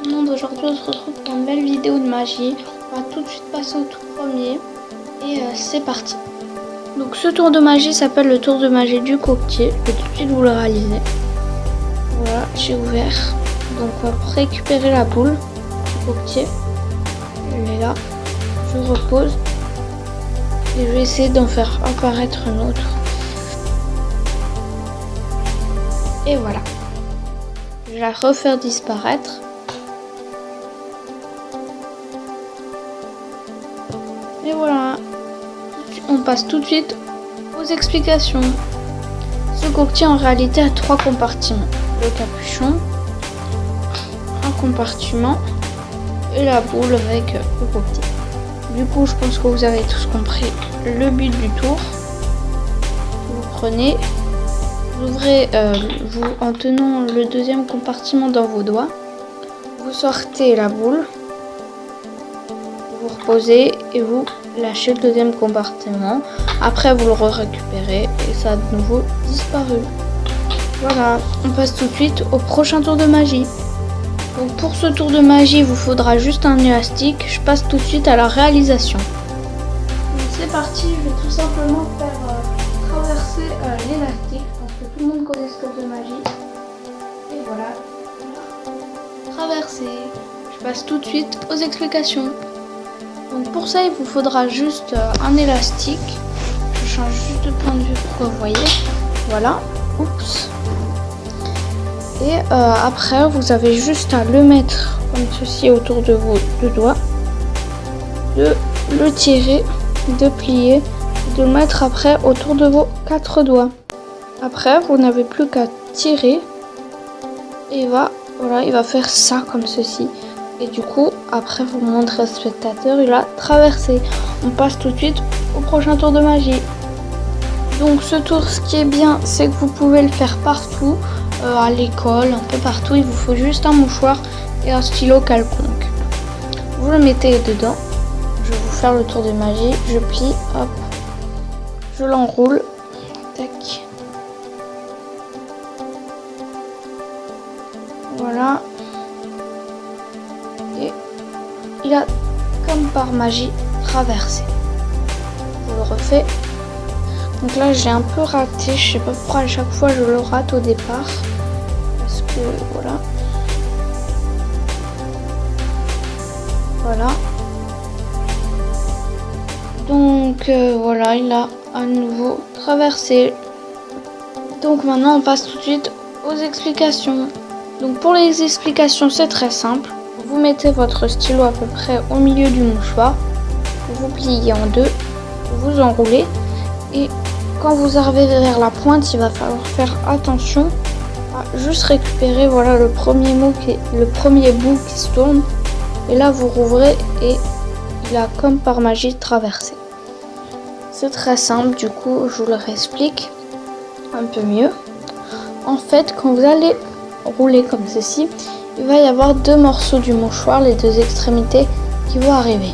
tout le monde, aujourd'hui on se retrouve pour une belle vidéo de magie. On va tout de suite passer au tout premier et c'est parti. Donc ce tour de magie s'appelle le tour de magie du coquetier. Je vais tout de suite vous le réaliser. Voilà, j'ai ouvert. Donc on va récupérer la boule du coquetier. Elle est là. Je repose. Et je vais essayer d'en faire apparaître une autre. Et voilà. Je vais la refaire disparaître. Et voilà. On passe tout de suite aux explications. Ce coquetier en réalité a 3 compartiments. Le capuchon, un compartiment et la boule avec le coquetier. Du coup, je pense que vous avez tous compris le but du tour. Vous prenez, vous ouvrez en tenant le deuxième compartiment dans vos doigts. Vous sortez la boule, vous reposez et vous lâchez le deuxième compartiment. Après, vous le récupérez et ça a de nouveau disparu. Voilà, on passe tout de suite au prochain tour de magie. Donc pour ce tour de magie, il vous faudra juste un élastique. Je passe tout de suite à la réalisation. Donc c'est parti, je vais tout simplement faire traverser l'élastique parce que tout le monde connaît ce tour de magie. Et voilà, traverser. Je passe tout de suite aux explications. Donc pour ça, il vous faudra juste un élastique. Je change juste de point de vue pour que vous voyez. Voilà, oups. Et après, vous avez juste à le mettre comme ceci autour de vos 2 doigts, de le tirer, de plier, de le mettre après autour de vos 4 doigts. Après, vous n'avez plus qu'à tirer et voilà, il va faire ça comme ceci. Et du coup, après, vous montrez au spectateur, il a traversé. On passe tout de suite au prochain tour de magie. Donc ce tour, ce qui est bien, c'est que vous pouvez le faire partout. À l'école, un peu partout, il vous faut juste un mouchoir et un stylo quelconque. Vous le mettez dedans. Je vais vous faire le tour de magie. Je plie, hop, je l'enroule, tac. Voilà. Et il a, comme par magie, traversé. Je le refais. Donc là, j'ai un peu raté. Je sais pas pourquoi à chaque fois je le rate au départ. Parce que voilà. Voilà. Donc voilà, il a à nouveau traversé. Donc maintenant, on passe tout de suite aux explications. Donc pour les explications, c'est très simple. Vous mettez votre stylo à peu près au milieu du mouchoir. Vous pliez en deux. Vous enroulez. Et quand vous arrivez vers la pointe, il va falloir faire attention à juste récupérer voilà le premier bout qui se tourne. Et là vous rouvrez et il a comme par magie traversé. C'est très simple, du coup je vous le réexplique un peu mieux. En fait, quand vous allez rouler comme ceci, il va y avoir 2 morceaux du mouchoir, les 2 extrémités qui vont arriver.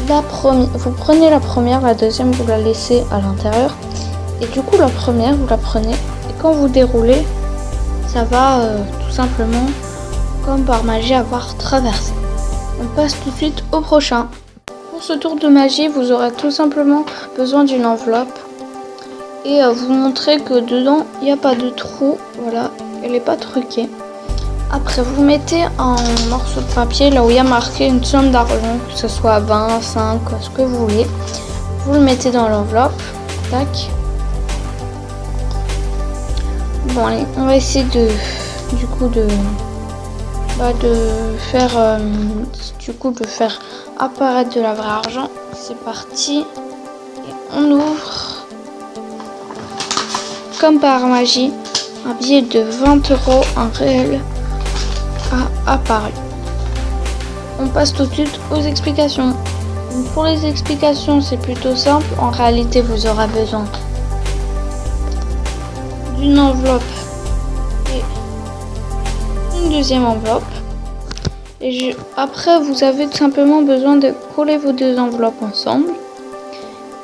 Vous prenez la première, la deuxième vous la laissez à l'intérieur. Et du coup la première vous la prenez et quand vous déroulez, ça va tout simplement comme par magie avoir traversé. On passe tout de suite au prochain. Pour ce tour de magie, vous aurez tout simplement besoin d'une enveloppe. Et vous montrez que dedans il n'y a pas de trou, voilà, elle n'est pas truquée. Après, vous mettez un morceau de papier là où il y a marqué une somme d'argent, que ce soit 20, 5, ce que vous voulez. Vous le mettez dans l'enveloppe. Tac. Bon, allez, on va essayer de faire apparaître de la vraie argent. C'est parti. Et on ouvre. Comme par magie, un billet de 20 €, un réel, a apparu. On passe tout de suite aux explications. Donc pour les explications, c'est plutôt simple. En réalité, vous aurez besoin d'une enveloppe et une deuxième enveloppe. Et après, vous avez tout simplement besoin de coller vos 2 enveloppes ensemble.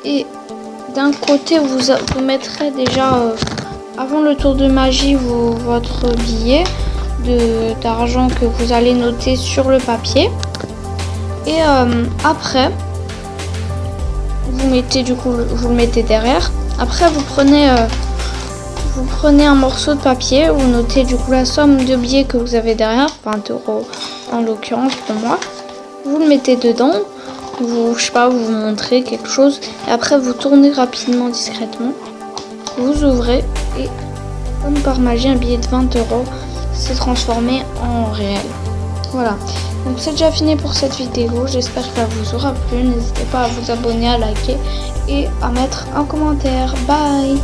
Et d'un côté, vous mettrez déjà avant le tour de magie votre billet. d'argent que vous allez noter sur le papier. Et après, vous mettez vous le mettez derrière. Après, vous prenez un morceau de papier, vous notez du coup la somme de billets que vous avez derrière, 20 € en l'occurrence pour moi. Vous le mettez dedans, je sais pas, vous montrez quelque chose et après vous tournez rapidement discrètement. Vous ouvrez et comme par magie, un billet de 20 € s'est transformé en réel. Voilà, donc c'est déjà fini pour cette vidéo, j'espère qu'elle vous aura plu. N'hésitez pas à vous abonner, à liker et à mettre un commentaire. Bye!